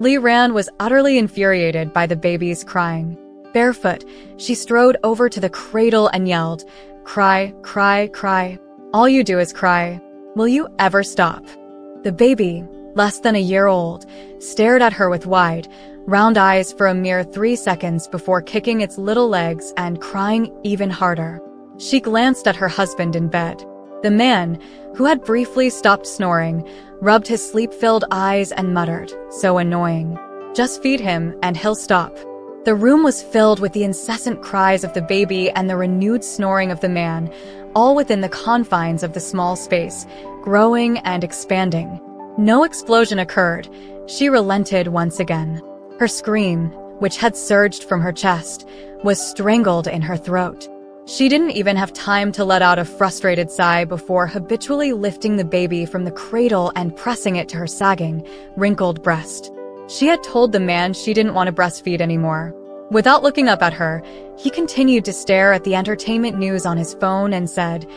Li Ran was utterly infuriated by the baby's crying. Barefoot, she strode over to the cradle and yelled, "Cry, cry, cry. All you do is cry. Will you ever stop?" The baby, less than a year old, stared at her with wide, round eyes for a mere 3 seconds before kicking its little legs and crying even harder. She glanced at her husband in bed. The man, who had briefly stopped snoring, rubbed his sleep-filled eyes and muttered, "So annoying. Just feed him and he'll stop." The room was filled with the incessant cries of the baby and the renewed snoring of the man, all within the confines of the small space, growing and expanding. No explosion occurred. She relented once again. Her scream, which had surged from her chest, was strangled in her throat. She didn't even have time to let out a frustrated sigh before habitually lifting the baby from the cradle and pressing it to her sagging, wrinkled breast. She had told the man she didn't want to breastfeed anymore. Without looking up at her, he continued to stare at the entertainment news on his phone and said,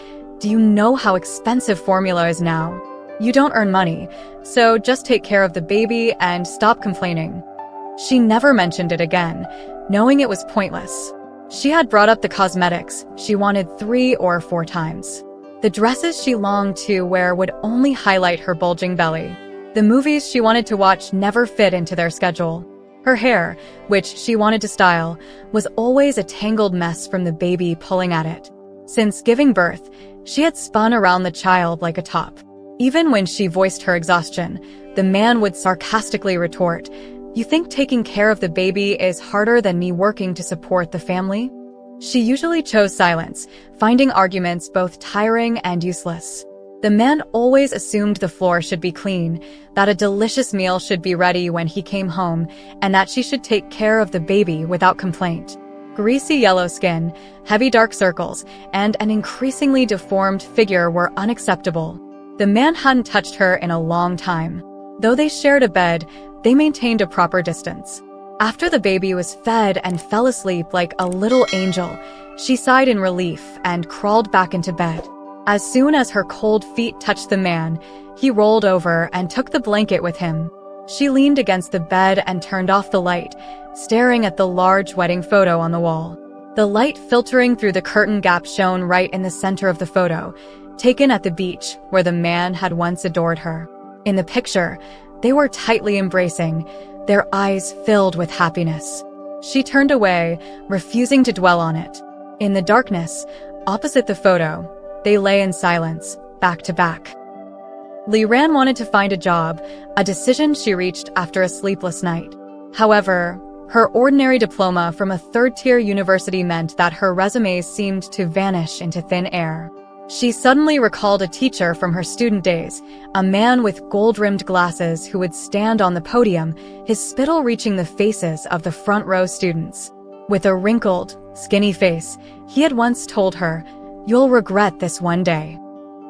"Do you know how expensive formula is now? You don't earn money, so just take care of the baby and stop complaining." She never mentioned it again, knowing it was pointless. She had brought up the cosmetics she wanted 3 or 4 times. The dresses she longed to wear would only highlight her bulging belly. The movies she wanted to watch never fit into their schedule. Her hair, which she wanted to style, was always a tangled mess from the baby pulling at it. Since giving birth, she had spun around the child like a top. Even when she voiced her exhaustion, the man would sarcastically retort, "You think taking care of the baby is harder than me working to support the family?" She usually chose silence, finding arguments both tiring and useless. The man always assumed the floor should be clean, that a delicious meal should be ready when he came home, and that she should take care of the baby without complaint. Greasy yellow skin, heavy dark circles, and an increasingly deformed figure were unacceptable. The man hadn't touched her in a long time. Though they shared a bed, they maintained a proper distance. After the baby was fed and fell asleep like a little angel, she sighed in relief and crawled back into bed. As soon as her cold feet touched the man, he rolled over and took the blanket with him. She leaned against the bed and turned off the light, staring at the large wedding photo on the wall. The light filtering through the curtain gap shone right in the center of the photo, taken at the beach where the man had once adored her. In the picture, they were tightly embracing, their eyes filled with happiness. She turned away, refusing to dwell on it. In the darkness, opposite the photo, they lay in silence, back to back. Li Ran wanted to find a job, a decision she reached after a sleepless night. However, her ordinary diploma from a third-tier university meant that her resume seemed to vanish into thin air. She suddenly recalled a teacher from her student days, a man with gold-rimmed glasses who would stand on the podium, his spittle reaching the faces of the front-row students. With a wrinkled, skinny face, he had once told her, "You'll regret this one day."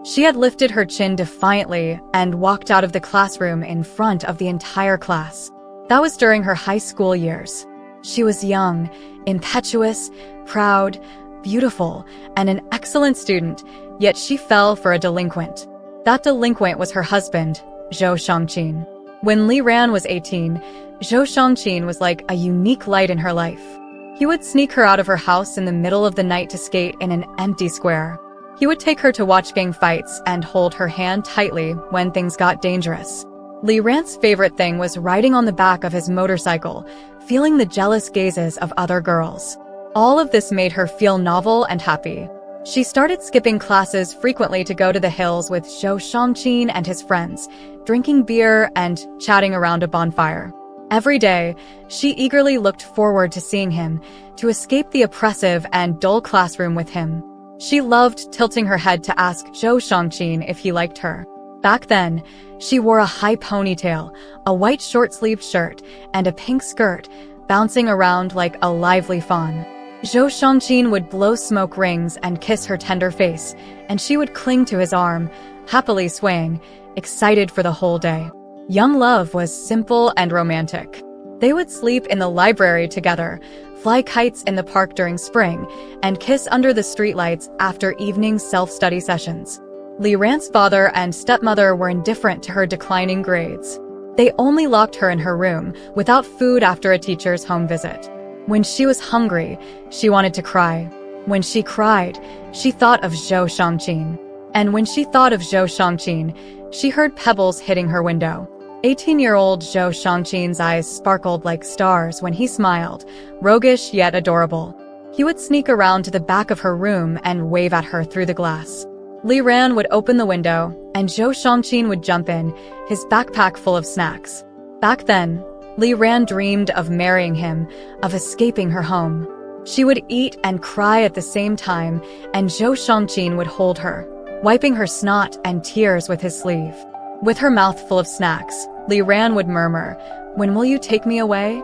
She had lifted her chin defiantly and walked out of the classroom in front of the entire class. That was during her high school years. She was young, impetuous, proud, beautiful, and an excellent student, yet she fell for a delinquent. That delinquent was her husband, Zhou Shangqin. When Li Ran was 18, Zhou Shangqin was like a unique light in her life. He would sneak her out of her house in the middle of the night to skate in an empty square. He would take her to watch gang fights and hold her hand tightly when things got dangerous. Li Ran's favorite thing was riding on the back of his motorcycle, feeling the jealous gazes of other girls. All of this made her feel novel and happy. She started skipping classes frequently to go to the hills with Zhou Shangqin and his friends, drinking beer and chatting around a bonfire. Every day, she eagerly looked forward to seeing him, to escape the oppressive and dull classroom with him. She loved tilting her head to ask Zhou Shangqin if he liked her. Back then, she wore a high ponytail, a white short-sleeved shirt, and a pink skirt, bouncing around like a lively fawn. Zhou Shangqin would blow smoke rings and kiss her tender face, and she would cling to his arm, happily swaying, excited for the whole day. Young love was simple and romantic. They would sleep in the library together, fly kites in the park during spring, and kiss under the streetlights after evening self-study sessions. Li Ran's father and stepmother were indifferent to her declining grades. They only locked her in her room, without food after a teacher's home visit. When she was hungry, she wanted to cry. When she cried, she thought of Zhou Shangqin. And when she thought of Zhou Shangqin, she heard pebbles hitting her window. 18-year-old Zhou Shangqin's eyes sparkled like stars when he smiled, roguish yet adorable. He would sneak around to the back of her room and wave at her through the glass. Li Ran would open the window, and Zhou Shangqin would jump in, his backpack full of snacks. Back then, Li Ran dreamed of marrying him, of escaping her home. She would eat and cry at the same time, and Zhou Shangqin would hold her, wiping her snot and tears with his sleeve. With her mouth full of snacks, Li Ran would murmur, "When will you take me away?"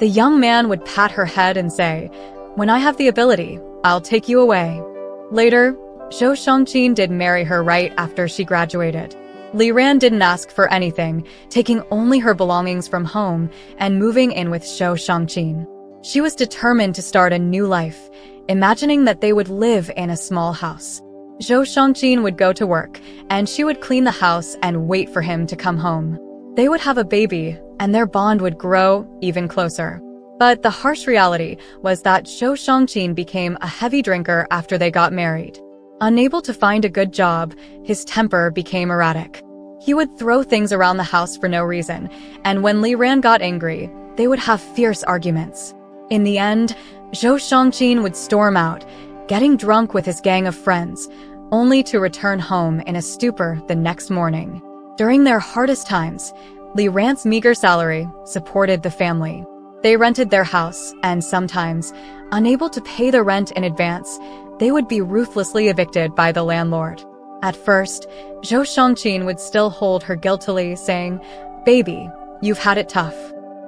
The young man would pat her head and say, "When I have the ability, I'll take you away." Later, Zhou Shangqin did marry her right after she graduated. Li Ran didn't ask for anything, taking only her belongings from home and moving in with Zhou Shangqin. She was determined to start a new life, imagining that they would live in a small house. Zhou Shangqin would go to work, and she would clean the house and wait for him to come home. They would have a baby, and their bond would grow even closer. But the harsh reality was that Zhou Shangqin became a heavy drinker after they got married. Unable to find a good job, his temper became erratic. He would throw things around the house for no reason, and when Li Ran got angry, they would have fierce arguments. In the end, Zhou Shangqin would storm out, getting drunk with his gang of friends, only to return home in a stupor the next morning. During their hardest times, Li Ran's meager salary supported the family. They rented their house, and sometimes, unable to pay the rent in advance, they would be ruthlessly evicted by the landlord. At first, Zhou Shangqin would still hold her guiltily, saying, "Baby, you've had it tough."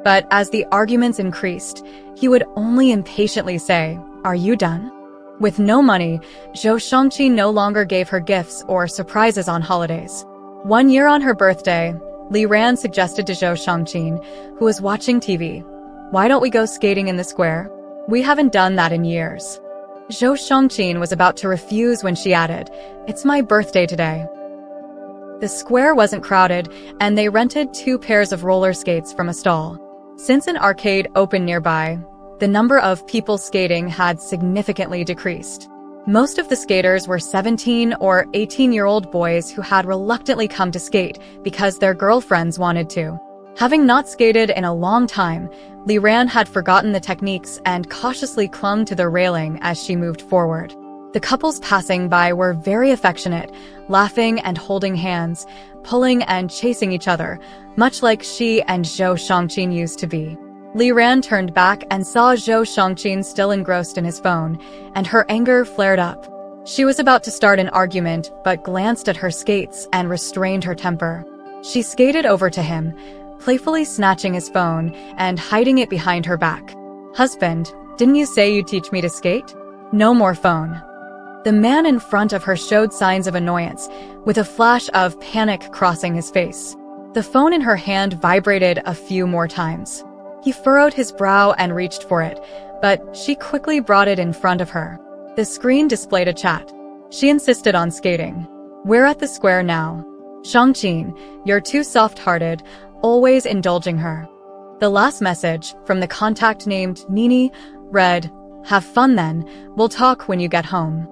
But as the arguments increased, he would only impatiently say, "Are you done?" With no money, Zhou Shangqin no longer gave her gifts or surprises on holidays. One year on her birthday, Li Ran suggested to Zhou Shangqin, who was watching TV, "Why don't we go skating in the square? We haven't done that in years." Zhou Shangqin was about to refuse when she added, "It's my birthday today." The square wasn't crowded, and they rented 2 pairs of roller skates from a stall. Since an arcade opened nearby, the number of people skating had significantly decreased. Most of the skaters were 17 or 18-year-old boys who had reluctantly come to skate because their girlfriends wanted to. Having not skated in a long time, Li Ran had forgotten the techniques and cautiously clung to the railing as she moved forward. The couples passing by were very affectionate, laughing and holding hands, pulling and chasing each other, much like she and Zhou Shangqin used to be. Li Ran turned back and saw Zhou Shangqin still engrossed in his phone, and her anger flared up. She was about to start an argument, but glanced at her skates and restrained her temper. She skated over to him, playfully snatching his phone and hiding it behind her back. "Husband, didn't you say you'd teach me to skate? No more phone." The man in front of her showed signs of annoyance, with a flash of panic crossing his face. The phone in her hand vibrated a few more times. He furrowed his brow and reached for it, but she quickly brought it in front of her. The screen displayed a chat. She insisted on skating. "We're at the square now. Shangqin, you're too soft-hearted, always indulging her." The last message, from the contact named Nini, read, "Have fun then, we'll talk when you get home."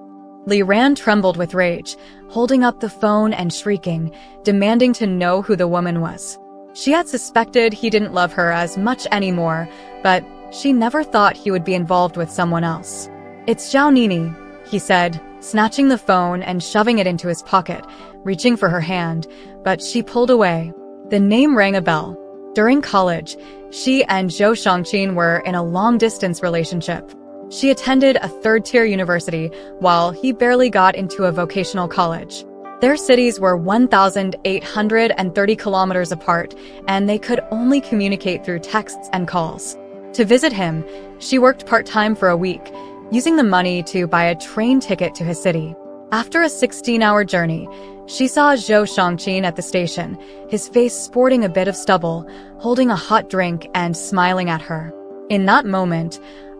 Li Ran trembled with rage, holding up the phone and shrieking, demanding to know who the woman was. She had suspected he didn't love her as much anymore, but she never thought he would be involved with someone else. "It's Zhao Nini," he said, snatching the phone and shoving it into his pocket, reaching for her hand, but she pulled away. The name rang a bell. During college, she and Zhou Shangqin were in a long-distance relationship. She attended a third-tier university, while he barely got into a vocational college. Their cities were 1,830 kilometers apart, and they could only communicate through texts and calls. To visit him, she worked part-time for a week, using the money to buy a train ticket to his city. After a 16-hour journey, she saw Zhou Shangqin at the station, his face sporting a bit of stubble, holding a hot drink and smiling at her. In that moment,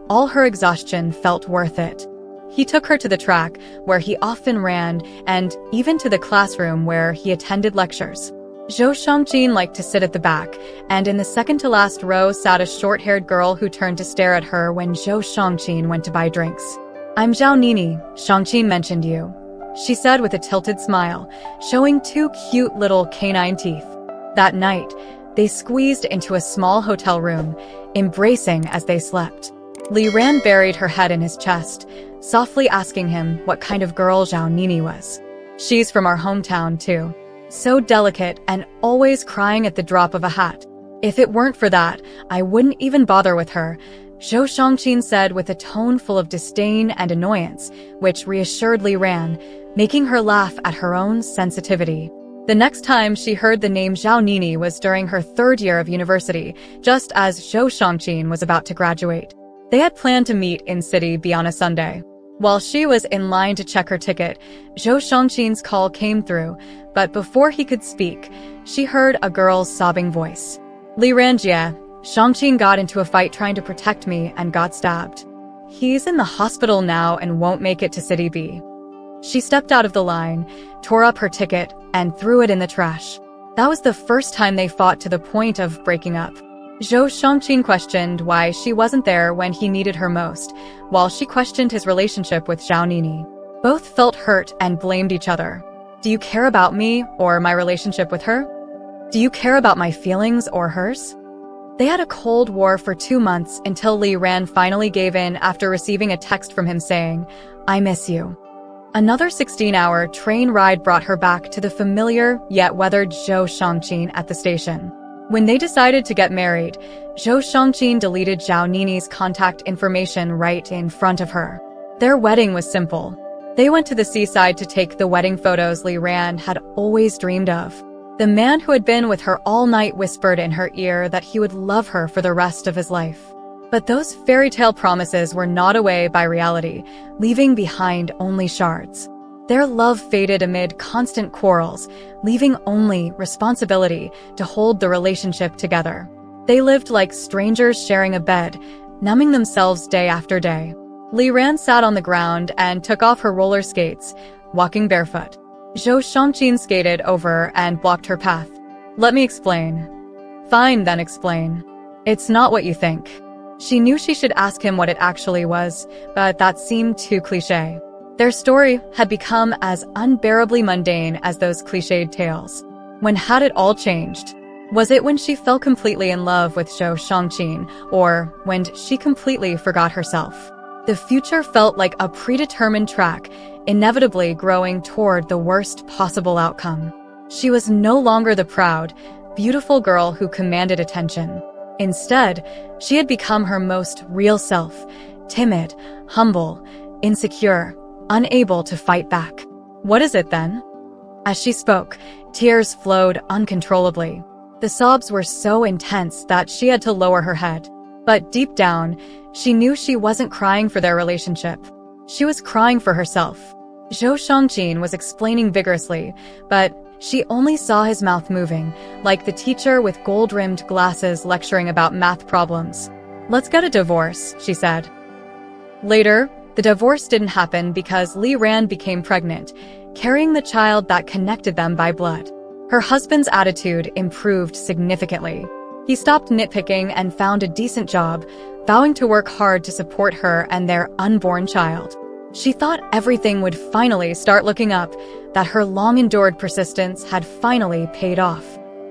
all her exhaustion felt worth it. He took her to the track, where he often ran, and even to the classroom where he attended lectures. Zhou Shangqin liked to sit at the back, and in the second-to-last row sat a short-haired girl who turned to stare at her when Zhou Shangqin went to buy drinks. "I'm Zhao Nini, Shangqin mentioned you," she said with a tilted smile, showing two cute little canine teeth. That night, they squeezed into a small hotel room, embracing as they slept. Li Ran buried her head in his chest, softly asking him what kind of girl Zhao Nini was. "She's from our hometown, too. So delicate and always crying at the drop of a hat. If it weren't for that, I wouldn't even bother with her," Zhou Shangqin said with a tone full of disdain and annoyance, which reassured Li Ran, making her laugh at her own sensitivity. The next time she heard the name Zhao Nini was during her third year of university, just as Zhou Shangqin was about to graduate. They had planned to meet in City B on a Sunday. While she was in line to check her ticket, Zhou Shangqin's call came through, but before he could speak, she heard a girl's sobbing voice. "Li Ranjie, Shangqin got into a fight trying to protect me and got stabbed. He's in the hospital now and won't make it to City B." She stepped out of the line, tore up her ticket, and threw it in the trash. That was the first time they fought to the point of breaking up. Zhou Shangqin questioned why she wasn't there when he needed her most, while she questioned his relationship with Zhao Nini. Both felt hurt and blamed each other. "Do you care about me or my relationship with her? Do you care about my feelings or hers?" They had a cold war for 2 months until Li Ran finally gave in after receiving a text from him saying, "I miss you." Another 16-hour train ride brought her back to the familiar yet weathered Zhou Shangqin at the station. When they decided to get married, Zhou Shangqin deleted Zhao Nini's contact information right in front of her. Their wedding was simple. They went to the seaside to take the wedding photos Li Ran had always dreamed of. The man who had been with her all night whispered in her ear that he would love her for the rest of his life. But those fairy tale promises were gnawed away by reality, leaving behind only shards. Their love faded amid constant quarrels, leaving only responsibility to hold the relationship together. They lived like strangers sharing a bed, numbing themselves day after day. Li Ran sat on the ground and took off her roller skates, walking barefoot. Zhou Shangqin skated over and blocked her path. "Let me explain." "Fine, then explain." "It's not what you think." She knew she should ask him what it actually was, but that seemed too cliché. Their story had become as unbearably mundane as those cliched tales. When had it all changed? Was it when she fell completely in love with Zhou Shangqin, or when she completely forgot herself? The future felt like a predetermined track, inevitably growing toward the worst possible outcome. She was no longer the proud, beautiful girl who commanded attention. Instead, she had become her most real self, timid, humble, insecure, unable to fight back. "What is it then?" As she spoke, tears flowed uncontrollably. The sobs were so intense that she had to lower her head. But deep down, she knew she wasn't crying for their relationship. She was crying for herself. Zhou Shangqin was explaining vigorously, but she only saw his mouth moving, like the teacher with gold-rimmed glasses lecturing about math problems. "Let's get a divorce," she said. Later, the divorce didn't happen because Li Ran became pregnant, carrying the child that connected them by blood. Her husband's attitude improved significantly. He stopped nitpicking and found a decent job, vowing to work hard to support her and their unborn child. She thought everything would finally start looking up, that her long-endured persistence had finally paid off.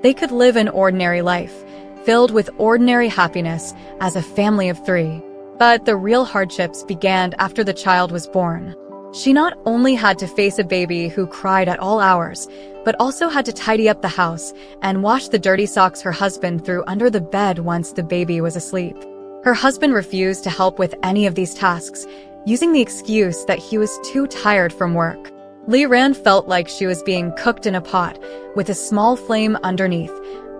They could live an ordinary life, filled with ordinary happiness as a family of 3. But the real hardships began after the child was born. She not only had to face a baby who cried at all hours, but also had to tidy up the house and wash the dirty socks her husband threw under the bed once the baby was asleep. Her husband refused to help with any of these tasks, using the excuse that he was too tired from work. Li Ran felt like she was being cooked in a pot, with a small flame underneath,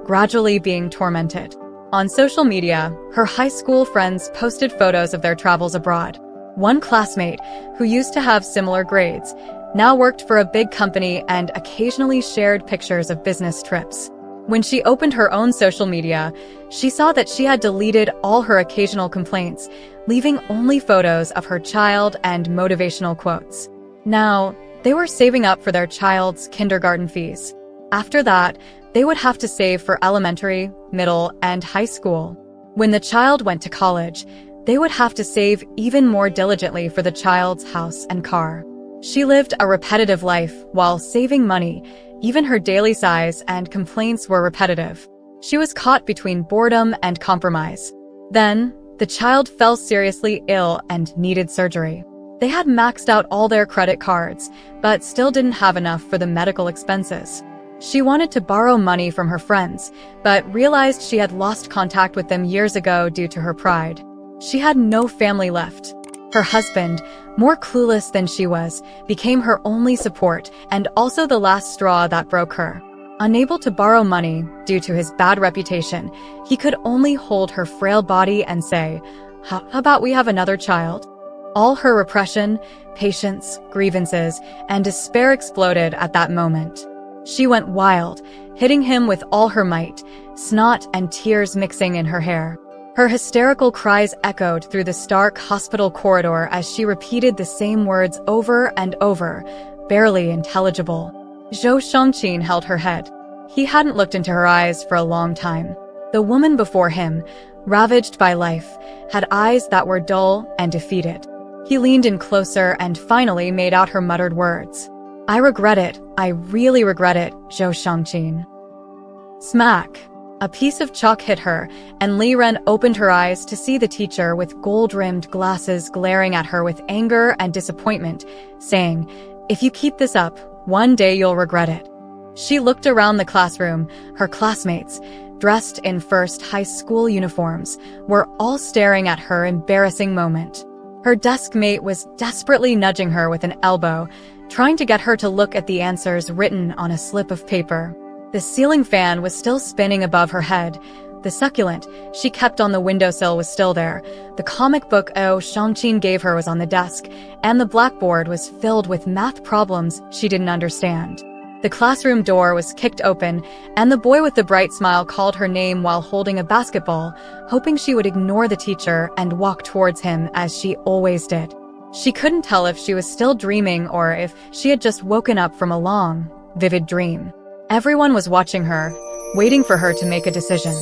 gradually being tormented. On social media, her high school friends posted photos of their travels abroad. One classmate, who used to have similar grades, now worked for a big company and occasionally shared pictures of business trips. When she opened her own social media, she saw that she had deleted all her occasional complaints, leaving only photos of her child and motivational quotes. Now, they were saving up for their child's kindergarten fees. After that, they would have to save for elementary, middle, and high school. When the child went to college, they would have to save even more diligently for the child's house and car. She lived a repetitive life while saving money. Even her daily sighs and complaints were repetitive. She was caught between boredom and compromise. Then, the child fell seriously ill and needed surgery. They had maxed out all their credit cards, but still didn't have enough for the medical expenses. She wanted to borrow money from her friends, but realized she had lost contact with them years ago due to her pride. She had no family left. Her husband, more clueless than she was, became her only support and also the last straw that broke her. Unable to borrow money due to his bad reputation, he could only hold her frail body and say, "How about we have another child?" All her repression, patience, grievances, and despair exploded at that moment. She went wild, hitting him with all her might, snot and tears mixing in her hair. Her hysterical cries echoed through the stark hospital corridor as she repeated the same words over and over, barely intelligible. Zhou Shangqin held her head. He hadn't looked into her eyes for a long time. The woman before him, ravaged by life, had eyes that were dull and defeated. He leaned in closer and finally made out her muttered words. "I regret it. I really regret it, Zhou Shangqin." Smack! A piece of chalk hit her, and Li Ren opened her eyes to see the teacher with gold-rimmed glasses glaring at her with anger and disappointment, saying, "If you keep this up, one day you'll regret it." She looked around the classroom. Her classmates, dressed in first high school uniforms, were all staring at her embarrassing moment. Her desk mate was desperately nudging her with an elbow, trying to get her to look at the answers written on a slip of paper. The ceiling fan was still spinning above her head. The succulent she kept on the windowsill was still there. The comic book Shangqin gave her was on the desk, and the blackboard was filled with math problems she didn't understand. The classroom door was kicked open, and the boy with the bright smile called her name while holding a basketball, hoping she would ignore the teacher and walk towards him as she always did. She couldn't tell if she was still dreaming or if she had just woken up from a long, vivid dream. Everyone was watching her, waiting for her to make a decision.